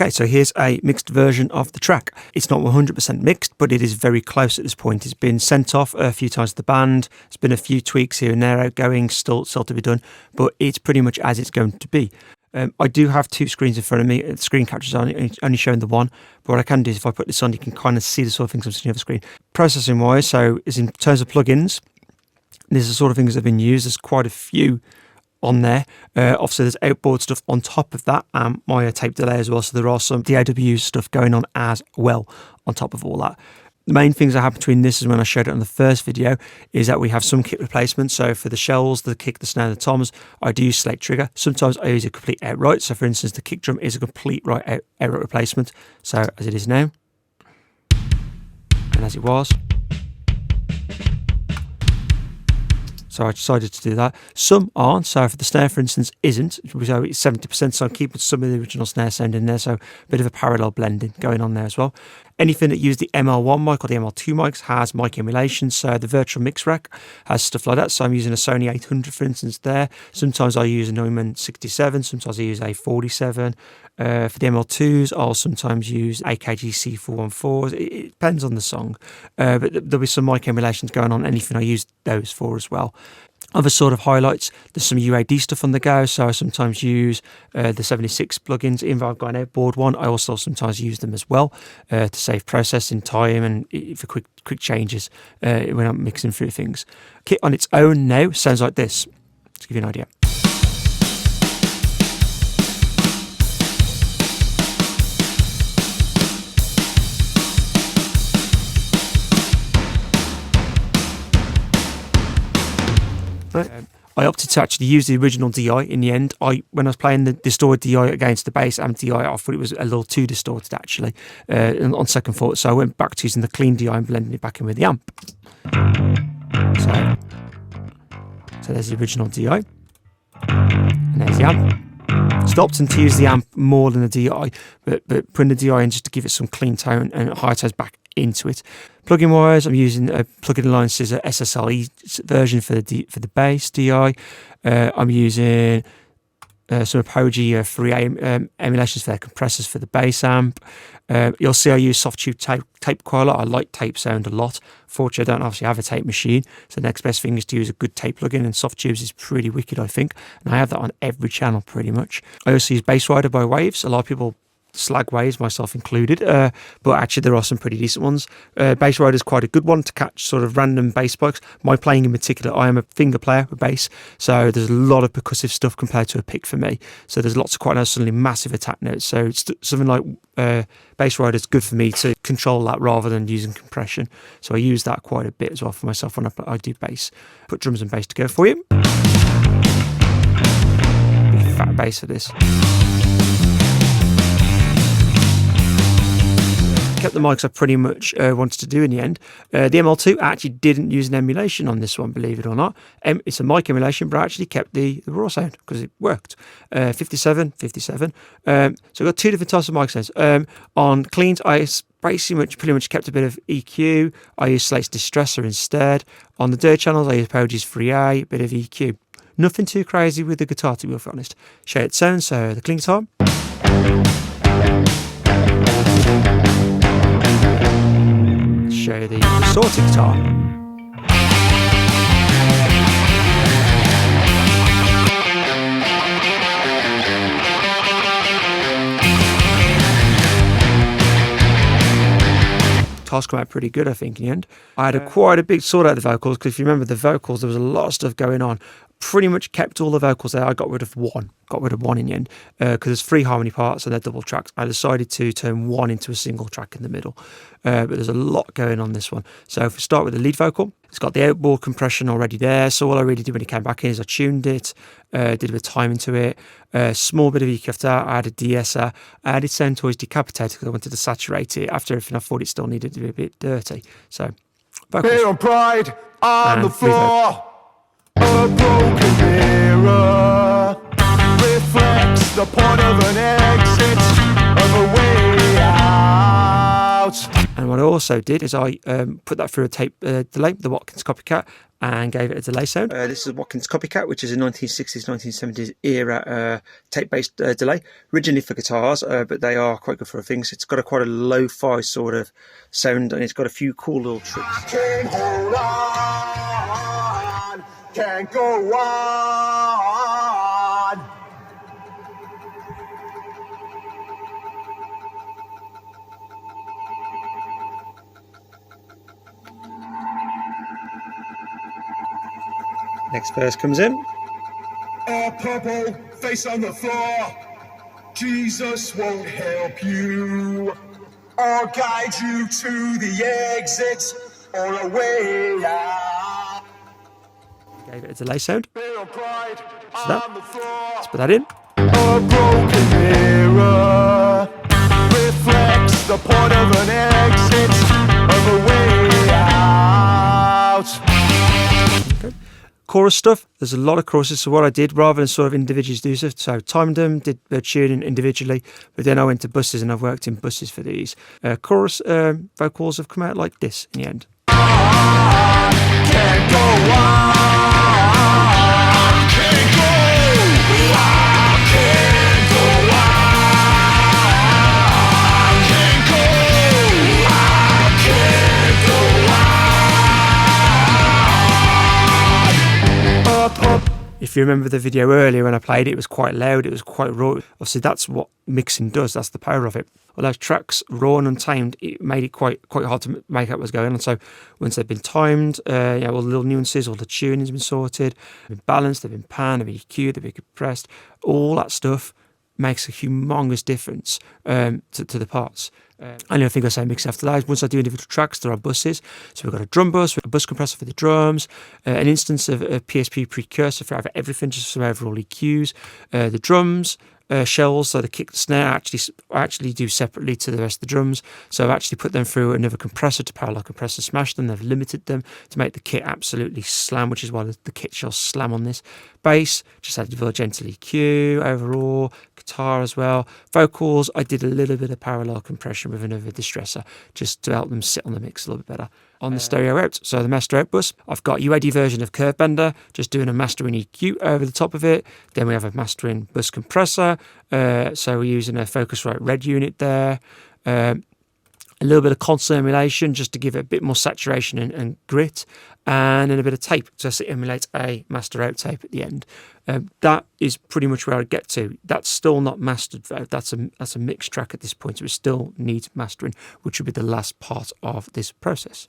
Okay, so here's a mixed version of the track. It's not 100% mixed, but it is very close at this point. It's been sent off a few times to the band. There's been a few tweaks here and there outgoing, still to be done, but it's pretty much as it's going to be. I do have two screens in front of me. The screen captures only showing the one, but what I can do is if I put this on, you can kind of see the sort of things I'm seeing on the screen. Processing wise, so is in terms of plugins, these are the sort of things that have been used. There's quite a few on there. Obviously there's outboard stuff on top of that, and my tape delay as well, so there are some DAW stuff going on as well on top of all that. The main things I have between this and when I showed it on the first video is that we have some kick replacements. So for the shells, the kick, the snare, the toms, I do use select trigger. Sometimes I use a complete outright. So for instance, the kick drum is a complete outright replacement. So as it is now, and as it was. So I decided to do that. Some aren't. So for the snare, for instance, isn't. So it's 70%. So I'm keeping some of the original snare sound in there. So a bit of a parallel blending going on there as well. Anything that used the ML1 mic or the ML2 mics has mic emulation. So the virtual mix rack has stuff like that. So I'm using a Sony 800, for instance, there. Sometimes I use a Neumann 67. Sometimes I use a 47. For the ML2s, I'll sometimes use AKG C414s. It depends on the song. But there'll be some mic emulations going on, anything I use those for as well. Other sort of highlights, there's some UAD stuff on the go, so I sometimes use the 76 plugins. Even though I've got an outboard one, I also sometimes use them as well to save processing time and for quick changes when I'm mixing through things. Kit on its own now sounds like this, to give you an idea. I opted to actually use the original DI in the end. When I was playing the distorted DI against the bass and DI, I thought it was a little too distorted actually on second thought. So I went back to using the clean DI and blending it back in with the amp. So there's the original DI. And there's the amp. Still opting to use the amp more than the DI, but putting the DI in just to give it some clean tone and high tones back into it. Plugin wise, I'm using a Plugin Alliance Scissor SSLE version for the bass DI. I'm using some Apogee 3A emulations for their compressors for the bass amp. You'll see I use soft tube tape quite a lot. I like tape sound a lot. Fortunately, I don't obviously have a tape machine, so the next best thing is to use a good tape plugin, and soft tubes is pretty wicked, I think, and I have that on every channel pretty much. I also use Bass Rider by Waves. A lot of people slag Waves, myself included, but actually there are some pretty decent ones. Bass Rider is quite a good one to catch sort of random bass spikes. My playing in particular, I am a finger player with bass, so there's a lot of percussive stuff compared to a pick for me. So there's lots of quite suddenly massive attack notes. So it's something like Bass Rider is good for me to control that rather than using compression. So I use that quite a bit as well for myself when I do bass. Put drums and bass to go for you. Big fat bass for this. Kept the mics I pretty much wanted to do in the end. The ML2 actually didn't use an emulation on this one, believe it or not. It's a mic emulation, but I actually kept the raw sound because it worked. 57. So I've got two different types of mic sounds. On cleans, I pretty much kept a bit of EQ. I used Slate's Distressor instead. On the dirt channels, I used Apogee's 3A, a bit of EQ. Nothing too crazy with the guitar, to be honest. Shared sound, so the clean guitar. Show the distorted guitar. Guitars come out pretty good, I think, in the end. I had quite a big sort out of the vocals, because if you remember the vocals, there was a lot of stuff going on. Pretty much kept all the vocals there. I got rid of one. In the end because there's 3 harmony parts and they're double tracks. I decided to turn one into a single track in the middle, but there's a lot going on this one. So if we start with the lead vocal, it's got the outboard compression already there. So all I really did when it came back in is I tuned it, did a bit of time into it, small bit of EQ after that. I added de-esser, I added Sound Toys Decapitator because I wanted to saturate it. After everything, I thought it still needed to be a bit dirty. So vocals. Fear and pride on the floor. A broken mirror reflects the point of an exit, of a way out. And what I also did is I put that through a tape delay, the Watkins Copycat, and gave it a delay sound. This is Watkins Copycat, which is a 1960s, 1970s era tape-based delay, originally for guitars, but they are quite good for things. It's got quite a lo-fi sort of sound, and it's got a few cool little tricks. Can't hold on, can't go on. Next verse comes in. A purple face on the floor. Jesus won't help you or guide you to the exit or a way out. Gave it a delay sound. Little pride So that, on the floor. let's put that in. A broken mirror reflects the point of an exit of a way out. Okay. Chorus stuff, there's a lot of choruses, so what I did, rather than sort of individually do stuff, so timed them, did the tuning individually, but then I went to buses, and I've worked in buses for these. Chorus vocals have come out like this in the end. Can't go on, can't go on, can't go on, can't go on, can't go on. Up, up. If you remember the video earlier when I played it, it was quite loud, it was quite raw. Obviously, that's what mixing does, that's the power of it. All those tracks, raw and untamed, it made it quite hard to make out what's going on. So once they've been timed, all the little nuances, all the tuning's been sorted, they've been balanced, they've been panned, they've been EQ'd, they've been compressed, all that stuff makes a humongous difference to the parts. And I think I say mix after that. Once I do individual tracks, there are buses. So we've got a drum bus, a bus compressor for the drums, an instance of a PSP precursor for everything, just some overall EQs, the drums, shells, so the kick, the snare I actually do separately to the rest of the drums. So I've actually put them through another compressor to parallel compressor smash them. They've limited them to make the kit absolutely slam, which is why the kit shells slam on this. Bass, just had a very gentle EQ overall. Guitar as well. Vocals, I did a little bit of parallel compression with another distressor just to help them sit on the mix a little bit better. On the stereo out, so the master out bus, I've got UAD version of Curve Bender, just doing a mastering EQ over the top of it. Then we have a mastering bus compressor, so we're using a Focusrite Red unit there. A little bit of console emulation just to give it a bit more saturation and grit, and then a bit of tape just to emulate a master out tape at the end. That is pretty much where I get to. That's still not mastered. That's a mixed track at this point, so it still needs mastering, which would be the last part of this process.